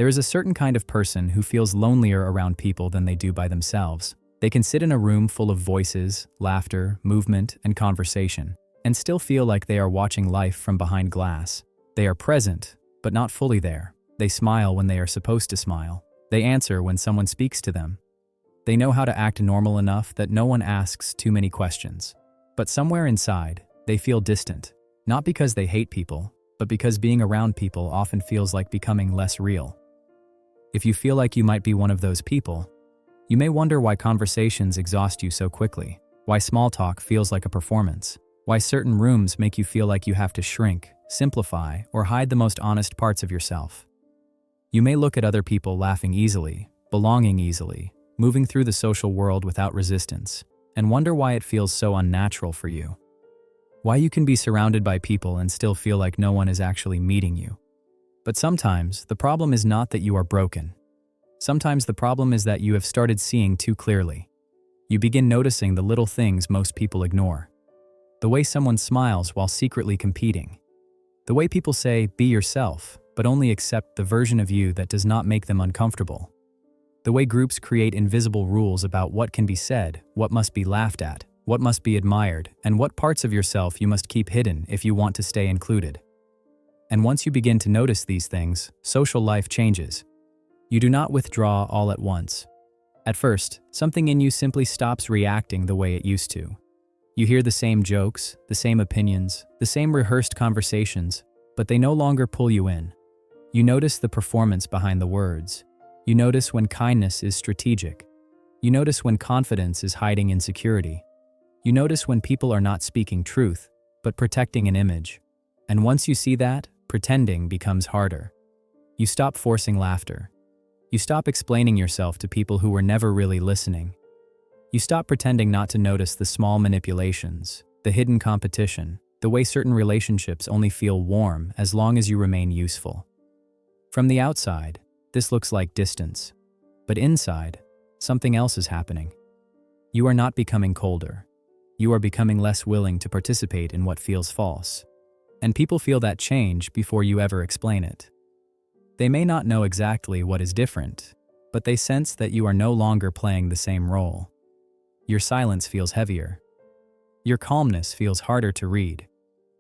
There is a certain kind of person who feels lonelier around people than they do by themselves. They can sit in a room full of voices, laughter, movement, and conversation, and still feel like they are watching life from behind glass. They are present, but not fully there. They smile when they are supposed to smile. They answer when someone speaks to them. They know how to act normal enough that no one asks too many questions. But somewhere inside, they feel distant. Not because they hate people, but because being around people often feels like becoming less real. If you feel like you might be one of those people, you may wonder why conversations exhaust you so quickly, why small talk feels like a performance, why certain rooms make you feel like you have to shrink, simplify, or hide the most honest parts of yourself. You may look at other people laughing easily, belonging easily, moving through the social world without resistance, and wonder why it feels so unnatural for you. Why you can be surrounded by people and still feel like no one is actually meeting you. But sometimes, the problem is not that you are broken. Sometimes the problem is that you have started seeing too clearly. You begin noticing the little things most people ignore. The way someone smiles while secretly competing. The way people say, "Be yourself," but only accept the version of you that does not make them uncomfortable. The way groups create invisible rules about what can be said, what must be laughed at, what must be admired, and what parts of yourself you must keep hidden if you want to stay included. And once you begin to notice these things, social life changes. You do not withdraw all at once. At first, something in you simply stops reacting the way it used to. You hear the same jokes, the same opinions, the same rehearsed conversations, but they no longer pull you in. You notice the performance behind the words. You notice when kindness is strategic. You notice when confidence is hiding insecurity. You notice when people are not speaking truth, but protecting an image. And once you see that, pretending becomes harder. You stop forcing laughter. You stop explaining yourself to people who were never really listening. You stop pretending not to notice the small manipulations, the hidden competition, the way certain relationships only feel warm as long as you remain useful. From the outside, this looks like distance. But inside, something else is happening. You are not becoming colder. You are becoming less willing to participate in what feels false. And people feel that change before you ever explain it. They may not know exactly what is different, but they sense that you are no longer playing the same role. Your silence feels heavier. Your calmness feels harder to read.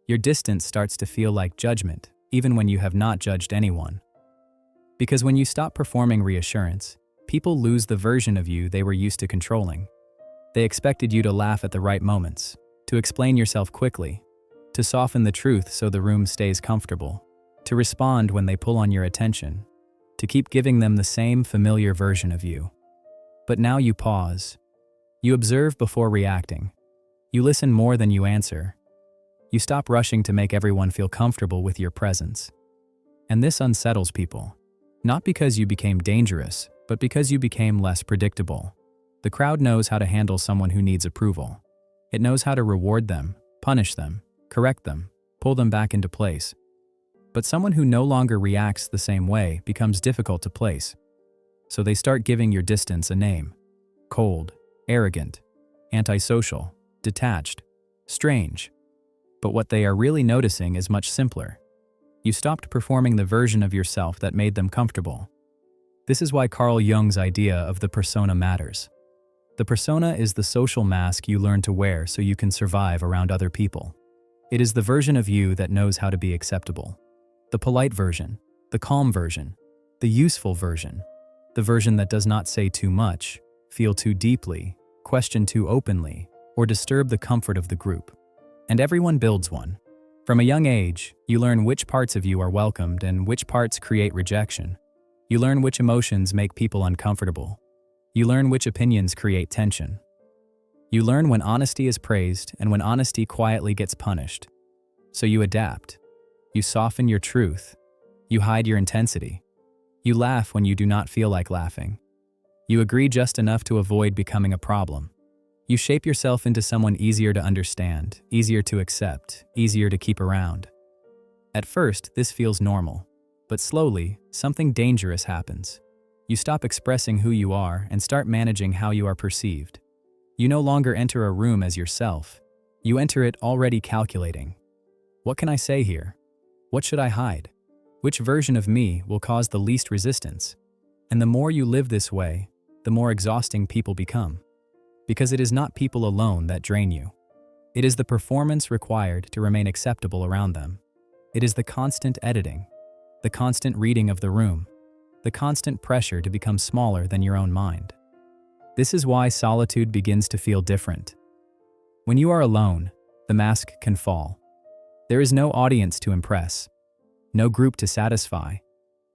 Your distance starts to feel like judgment, even when you have not judged anyone. Because when you stop performing reassurance, people lose the version of you they were used to controlling. They expected you to laugh at the right moments, to explain yourself quickly, to soften the truth so the room stays comfortable, to respond when they pull on your attention, to keep giving them the same familiar version of you. But now you pause. You observe before reacting. You listen more than you answer. You stop rushing to make everyone feel comfortable with your presence. And this unsettles people. Not because you became dangerous, but because you became less predictable. The crowd knows how to handle someone who needs approval. It knows how to reward them, punish them, correct them, pull them back into place. But someone who no longer reacts the same way becomes difficult to place. So they start giving your distance a name. Cold, arrogant, antisocial, detached, strange. But what they are really noticing is much simpler. You stopped performing the version of yourself that made them comfortable. This is why Carl Jung's idea of the persona matters. The persona is the social mask you learn to wear so you can survive around other people. It is the version of you that knows how to be acceptable. The polite version, the calm version, the useful version, the version that does not say too much, feel too deeply, question too openly, or disturb the comfort of the group. And everyone builds one. From a young age, you learn which parts of you are welcomed and which parts create rejection. You learn which emotions make people uncomfortable. You learn which opinions create tension. You learn when honesty is praised and when honesty quietly gets punished. So you adapt. You soften your truth. You hide your intensity. You laugh when you do not feel like laughing. You agree just enough to avoid becoming a problem. You shape yourself into someone easier to understand, easier to accept, easier to keep around. At first, this feels normal, but slowly, something dangerous happens. You stop expressing who you are and start managing how you are perceived. You no longer enter a room as yourself. You enter it already calculating. What can I say here? What should I hide? Which version of me will cause the least resistance? And the more you live this way, the more exhausting people become. Because it is not people alone that drain you. It is the performance required to remain acceptable around them. It is the constant editing, the constant reading of the room, the constant pressure to become smaller than your own mind. This is why solitude begins to feel different. When you are alone, the mask can fall. There is no audience to impress, no group to satisfy,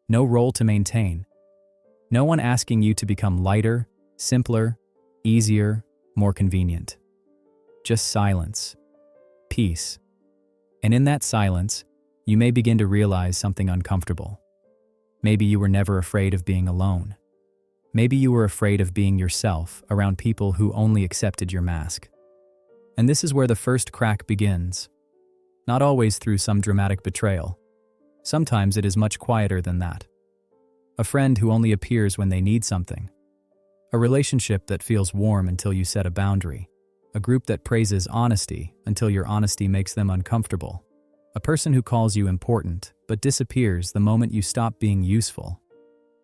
no role to maintain, no one asking you to become lighter, simpler, easier, more convenient. Just silence, peace. And in that silence, you may begin to realize something uncomfortable. Maybe you were never afraid of being alone. Maybe you were afraid of being yourself around people who only accepted your mask. And this is where the first crack begins. Not always through some dramatic betrayal. Sometimes it is much quieter than that. A friend who only appears when they need something. A relationship that feels warm until you set a boundary. A group that praises honesty until your honesty makes them uncomfortable. A person who calls you important but disappears the moment you stop being useful.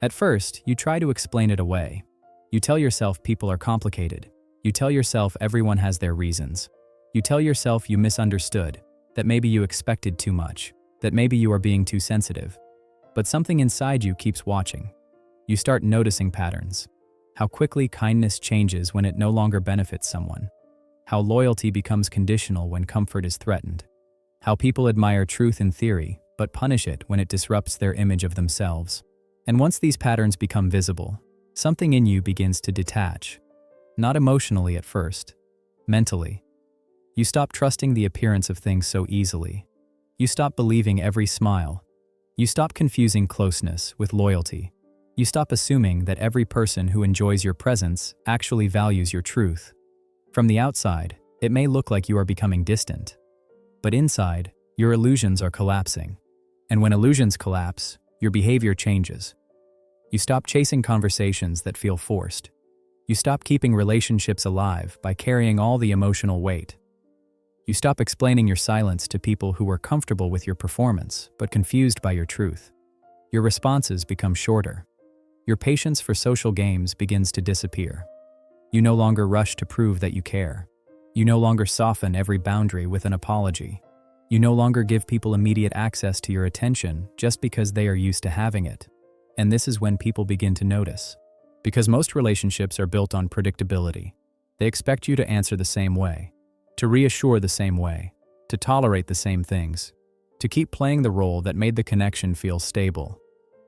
At first, you try to explain it away. You tell yourself people are complicated. You tell yourself everyone has their reasons. You tell yourself you misunderstood, that maybe you expected too much, that maybe you are being too sensitive. But something inside you keeps watching. You start noticing patterns. How quickly kindness changes when it no longer benefits someone. How loyalty becomes conditional when comfort is threatened. How people admire truth in theory, but punish it when it disrupts their image of themselves. And once these patterns become visible, something in you begins to detach. Not emotionally at first, mentally. You stop trusting the appearance of things so easily. You stop believing every smile. You stop confusing closeness with loyalty. You stop assuming that every person who enjoys your presence actually values your truth. From the outside, it may look like you are becoming distant. But inside, your illusions are collapsing. And when illusions collapse, your behavior changes. You stop chasing conversations that feel forced. You stop keeping relationships alive by carrying all the emotional weight. You stop explaining your silence to people who were comfortable with your performance but confused by your truth. Your responses become shorter. Your patience for social games begins to disappear. You no longer rush to prove that you care. You no longer soften every boundary with an apology. You no longer give people immediate access to your attention just because they are used to having it. And this is when people begin to notice. Because most relationships are built on predictability. They expect you to answer the same way, to reassure the same way, to tolerate the same things, to keep playing the role that made the connection feel stable.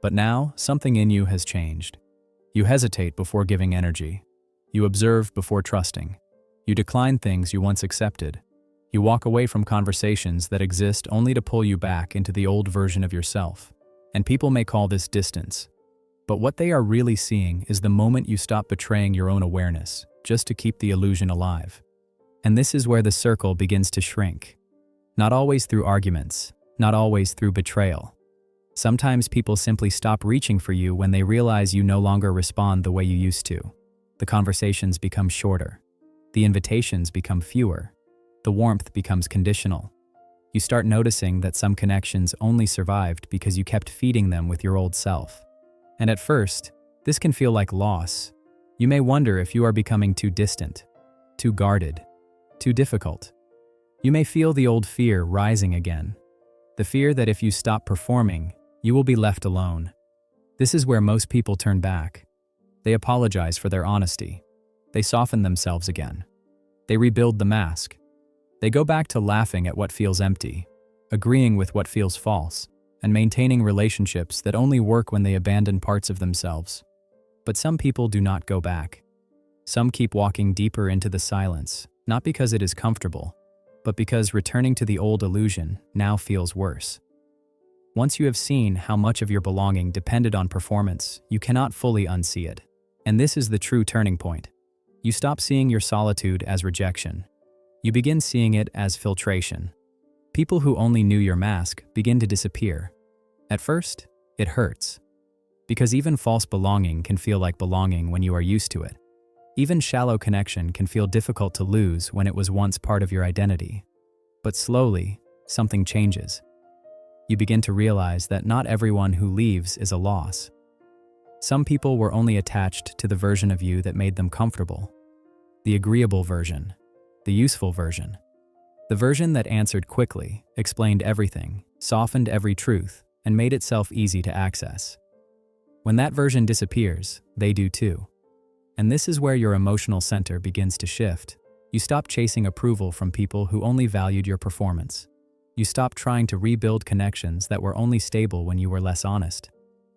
But now, something in you has changed. You hesitate before giving energy. You observe before trusting. You decline things you once accepted. You walk away from conversations that exist only to pull you back into the old version of yourself. And people may call this distance. But what they are really seeing is the moment you stop betraying your own awareness, just to keep the illusion alive. And this is where the circle begins to shrink. Not always through arguments, not always through betrayal. Sometimes people simply stop reaching for you when they realize you no longer respond the way you used to. The conversations become shorter. The invitations become fewer. The warmth becomes conditional. You start noticing that some connections only survived because you kept feeding them with your old self. And at first, this can feel like loss. You may wonder if you are becoming too distant, too guarded, too difficult. You may feel the old fear rising again. The fear that if you stop performing, you will be left alone. This is where most people turn back. They apologize for their honesty. They soften themselves again. They rebuild the mask. They go back to laughing at what feels empty, agreeing with what feels false, and maintaining relationships that only work when they abandon parts of themselves. But some people do not go back. Some keep walking deeper into the silence, not because it is comfortable, but because returning to the old illusion now feels worse. Once you have seen how much of your belonging depended on performance, you cannot fully unsee it. And this is the true turning point. You stop seeing your solitude as rejection. You begin seeing it as filtration. People who only knew your mask begin to disappear. At first, it hurts. Because even false belonging can feel like belonging when you are used to it. Even shallow connection can feel difficult to lose when it was once part of your identity. But slowly, something changes. You begin to realize that not everyone who leaves is a loss. Some people were only attached to the version of you that made them comfortable. The agreeable version. The useful version. The version that answered quickly, explained everything, softened every truth, and made itself easy to access. When that version disappears, they do too. And this is where your emotional center begins to shift. You stop chasing approval from people who only valued your performance. You stop trying to rebuild connections that were only stable when you were less honest.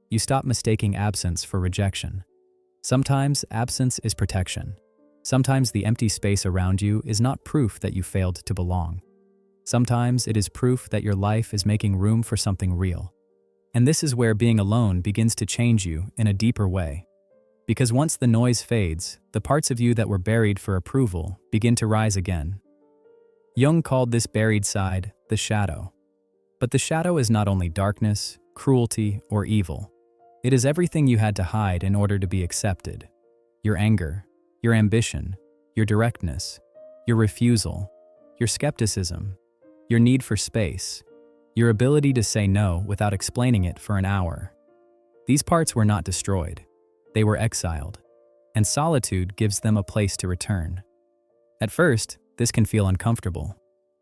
You stop mistaking absence for rejection. Sometimes absence is protection. Sometimes the empty space around you is not proof that you failed to belong. Sometimes it is proof that your life is making room for something real. And this is where being alone begins to change you in a deeper way. Because once the noise fades, the parts of you that were buried for approval begin to rise again. Jung called this buried side the shadow. But the shadow is not only darkness, cruelty, or evil. It is everything you had to hide in order to be accepted. Your anger, your ambition, your directness, your refusal, your skepticism, your need for space, your ability to say no without explaining it for an hour. These parts were not destroyed. They were exiled, and solitude gives them a place to return. At first, this can feel uncomfortable.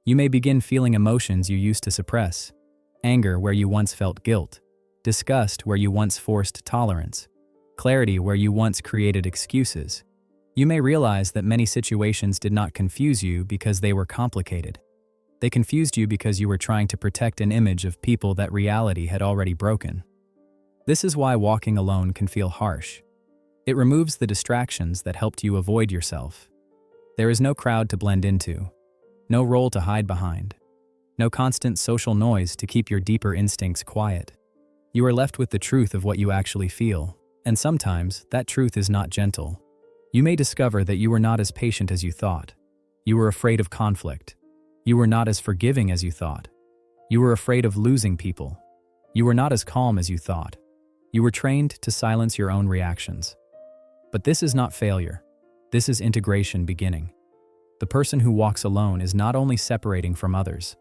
You may begin feeling emotions you used to suppress, anger where you once felt guilt, disgust where you once forced tolerance, clarity where you once created excuses. You may realize that many situations did not confuse you because they were complicated. They confused you because you were trying to protect an image of people that reality had already broken. This is why walking alone can feel harsh. It removes the distractions that helped you avoid yourself. There is no crowd to blend into, no role to hide behind, no constant social noise to keep your deeper instincts quiet. You are left with the truth of what you actually feel, and sometimes that truth is not gentle. You may discover that you were not as patient as you thought. You were afraid of conflict. You were not as forgiving as you thought. You were afraid of losing people. You were not as calm as you thought. You were trained to silence your own reactions. But this is not failure. This is integration beginning. The person who walks alone is not only separating from others.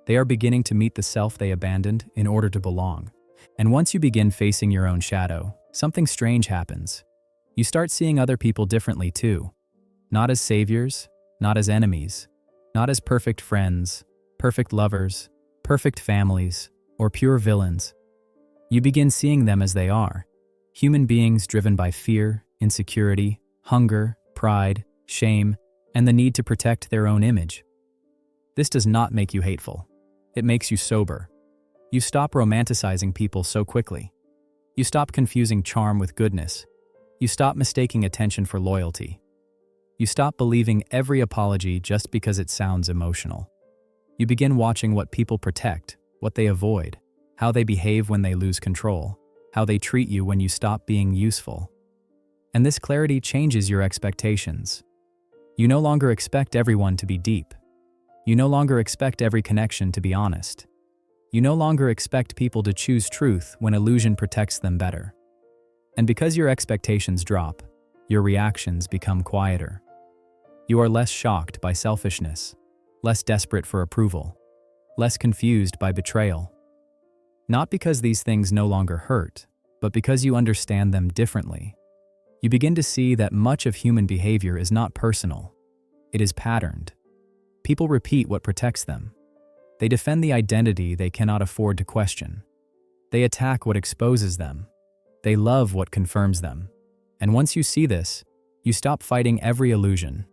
They are beginning to meet the self they abandoned in order to belong. And once you begin facing your own shadow, something strange happens. You start seeing other people differently too. Not as saviors, not as enemies, not as perfect friends, perfect lovers, perfect families, or pure villains. You begin seeing them as they are, human beings driven by fear, insecurity, hunger, pride, shame, and the need to protect their own image. This does not make you hateful. It makes you sober. You stop romanticizing people so quickly. You stop confusing charm with goodness. You stop mistaking attention for loyalty. You stop believing every apology just because it sounds emotional. You begin watching what people protect, what they avoid, how they behave when they lose control, how they treat you when you stop being useful. And this clarity changes your expectations. You no longer expect everyone to be deep. You no longer expect every connection to be honest. You no longer expect people to choose truth when illusion protects them better. And because your expectations drop, your reactions become quieter. You are less shocked by selfishness, less desperate for approval, less confused by betrayal. Not because these things no longer hurt, but because you understand them differently. You begin to see that much of human behavior is not personal. It is patterned. People repeat what protects them. They defend the identity they cannot afford to question. They attack what exposes them. They love what confirms them. And once you see this, you stop fighting every illusion.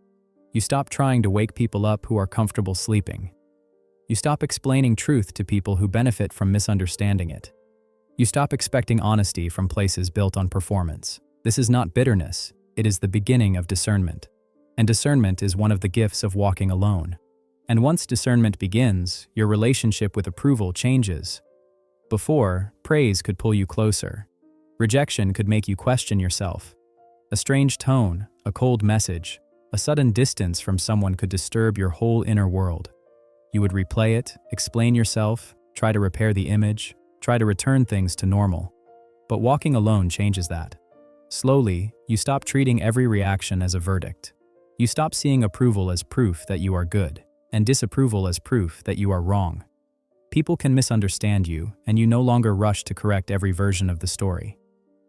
You stop trying to wake people up who are comfortable sleeping. You stop explaining truth to people who benefit from misunderstanding it. You stop expecting honesty from places built on performance. This is not bitterness, it is the beginning of discernment. And discernment is one of the gifts of walking alone. And once discernment begins, your relationship with approval changes. Before, praise could pull you closer. Rejection could make you question yourself. A strange tone, a cold message, a sudden distance from someone could disturb your whole inner world. You would replay it, explain yourself, try to repair the image, try to return things to normal. But walking alone changes that. Slowly, you stop treating every reaction as a verdict. You stop seeing approval as proof that you are good, and disapproval as proof that you are wrong. People can misunderstand you, and you no longer rush to correct every version of the story.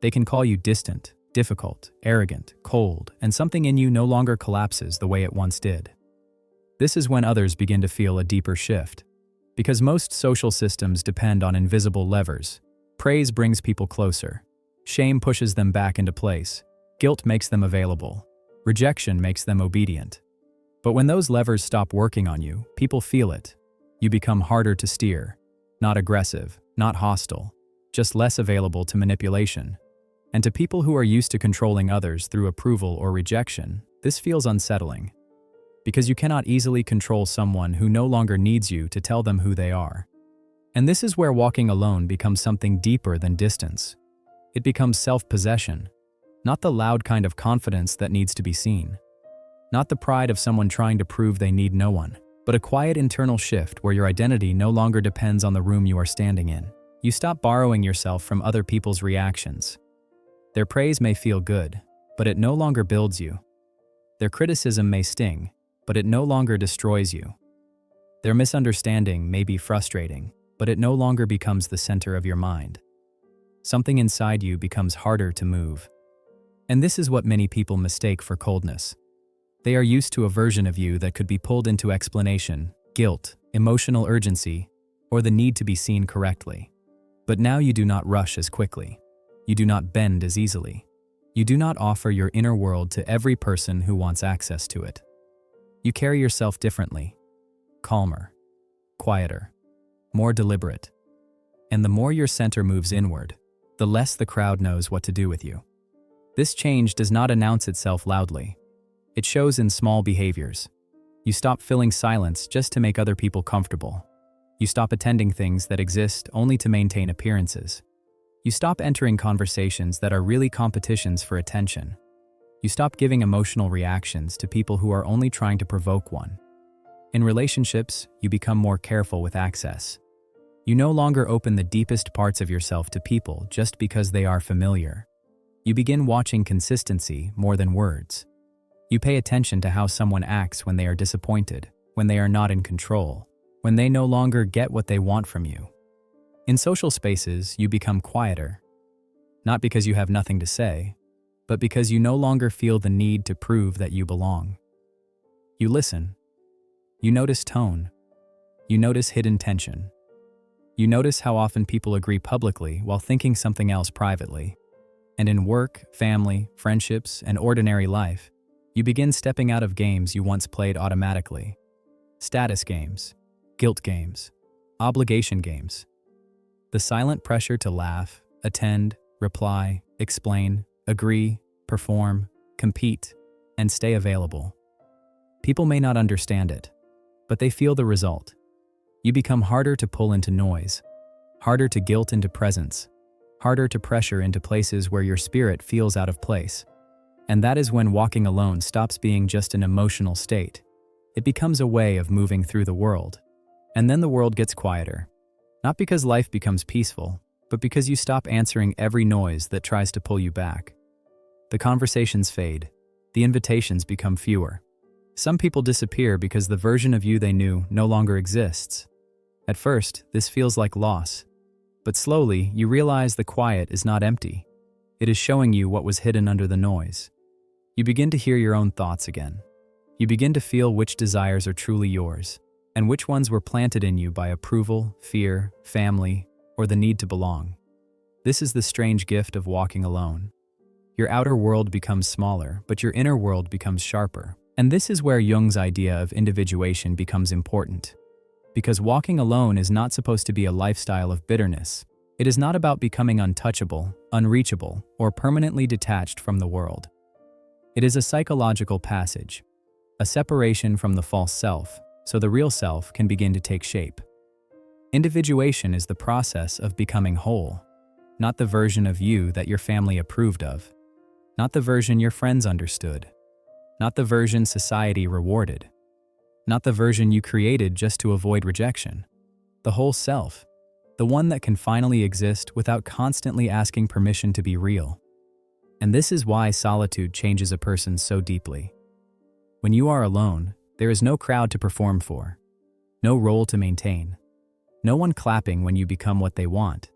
They can call you distant, difficult, arrogant, cold, and something in you no longer collapses the way it once did. This is when others begin to feel a deeper shift. Because most social systems depend on invisible levers. Praise brings people closer. Shame pushes them back into place. Guilt makes them available. Rejection makes them obedient. But when those levers stop working on you, people feel it. You become harder to steer. Not aggressive, not hostile, just less available to manipulation. And to people who are used to controlling others through approval or rejection, this feels unsettling. Because you cannot easily control someone who no longer needs you to tell them who they are. And this is where walking alone becomes something deeper than distance. It becomes self-possession, not the loud kind of confidence that needs to be seen. Not the pride of someone trying to prove they need no one, but a quiet internal shift where your identity no longer depends on the room you are standing in. You stop borrowing yourself from other people's reactions. Their praise may feel good, but it no longer builds you. Their criticism may sting, but it no longer destroys you. Their misunderstanding may be frustrating, but it no longer becomes the center of your mind. Something inside you becomes harder to move. And this is what many people mistake for coldness. They are used to a version of you that could be pulled into explanation, guilt, emotional urgency, or the need to be seen correctly. But now you do not rush as quickly. You do not bend as easily. You do not offer your inner world to every person who wants access to it. You carry yourself differently, calmer, quieter, more deliberate. And the more your center moves inward, the less the crowd knows what to do with you. This change does not announce itself loudly. It shows in small behaviors. You stop filling silence just to make other people comfortable. You stop attending things that exist only to maintain appearances. You stop entering conversations that are really competitions for attention. You stop giving emotional reactions to people who are only trying to provoke one. In relationships, you become more careful with access. You no longer open the deepest parts of yourself to people just because they are familiar. You begin watching consistency more than words. You pay attention to how someone acts when they are disappointed, when they are not in control, when they no longer get what they want from you. In social spaces, you become quieter. Not because you have nothing to say, but because you no longer feel the need to prove that you belong. You listen. You notice tone. You notice hidden tension. You notice how often people agree publicly while thinking something else privately. And in work, family, friendships, and ordinary life, you begin stepping out of games you once played automatically. Status games, guilt games, obligation games. The silent pressure to laugh, attend, reply, explain, agree, perform, compete, and stay available. People may not understand it, but they feel the result. You become harder to pull into noise, harder to guilt into presence, harder to pressure into places where your spirit feels out of place. And that is when walking alone stops being just an emotional state. It becomes a way of moving through the world. And then the world gets quieter. Not because life becomes peaceful, but because you stop answering every noise that tries to pull you back. The conversations fade. The invitations become fewer. Some people disappear because the version of you they knew no longer exists. At first, this feels like loss. But slowly, you realize the quiet is not empty. It is showing you what was hidden under the noise. You begin to hear your own thoughts again. You begin to feel which desires are truly yours, and which ones were planted in you by approval, fear, family, or the need to belong. This is the strange gift of walking alone. Your outer world becomes smaller, but your inner world becomes sharper. And this is where Jung's idea of individuation becomes important. Because walking alone is not supposed to be a lifestyle of bitterness. It is not about becoming untouchable, unreachable, or permanently detached from the world. It is a psychological passage, a separation from the false self, so the real self can begin to take shape. Individuation is the process of becoming whole, not the version of you that your family approved of, not the version your friends understood, not the version society rewarded, not the version you created just to avoid rejection. The whole self, the one that can finally exist without constantly asking permission to be real. And this is why solitude changes a person so deeply. When you are alone, there is no crowd to perform for, no role to maintain, No one clapping when you become what they want,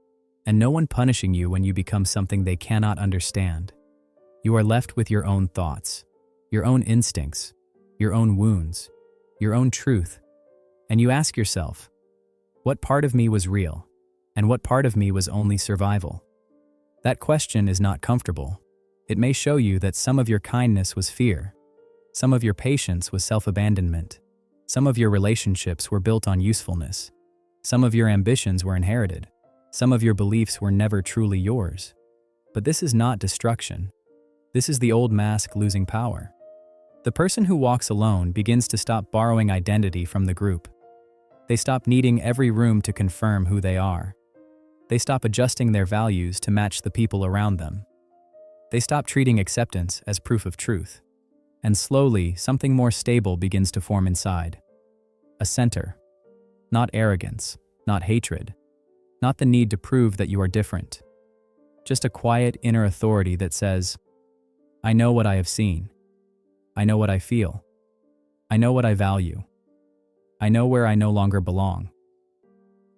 and no one punishing you when you become something they cannot understand. You are left with your own thoughts, your own instincts, your own wounds, your own truth, and you ask yourself, what part of me was real, and what part of me was only survival? That question is not comfortable. It may show you that some of your kindness was fear, some of your patience was self-abandonment, some of your relationships were built on usefulness, some of your ambitions were inherited, some of your beliefs were never truly yours. But this is not destruction. This is the old mask losing power. The person who walks alone begins to stop borrowing identity from the group. They stop needing every room to confirm who they are. They stop adjusting their values to match the people around them. They stop treating acceptance as proof of truth. And slowly, something more stable begins to form inside. A center. Not arrogance, not hatred, not the need to prove that you are different. Just a quiet inner authority that says, I know what I have seen. I know what I feel. I know what I value. I know where I no longer belong.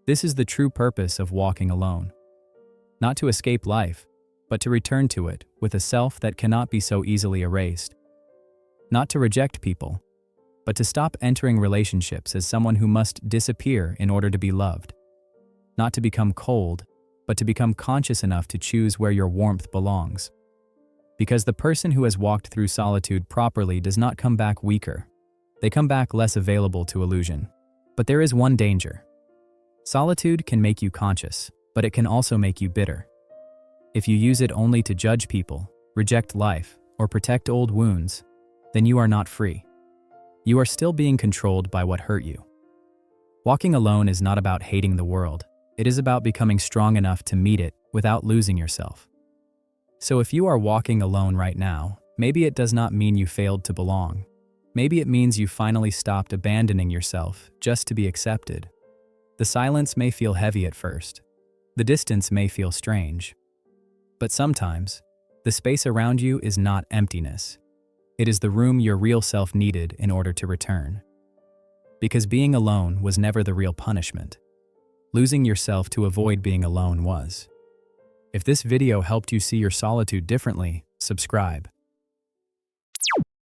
This is the true purpose of walking alone. Not to escape life, but to return to it with a self that cannot be so easily erased. Not to reject people, but to stop entering relationships as someone who must disappear in order to be loved. Not to become cold, but to become conscious enough to choose where your warmth belongs. Because the person who has walked through solitude properly does not come back weaker. They come back less available to illusion. But there is one danger. Solitude can make you conscious, but it can also make you bitter. If you use it only to judge people, reject life, or protect old wounds, then you are not free. You are still being controlled by what hurt you. Walking alone is not about hating the world. It is about becoming strong enough to meet it without losing yourself. So if you are walking alone right now, maybe it does not mean you failed to belong. Maybe it means you finally stopped abandoning yourself just to be accepted. The silence may feel heavy at first. The distance may feel strange. But sometimes, the space around you is not emptiness. It is the room your real self needed in order to return. Because being alone was never the real punishment. Losing yourself to avoid being alone was. If this video helped you see your solitude differently, subscribe.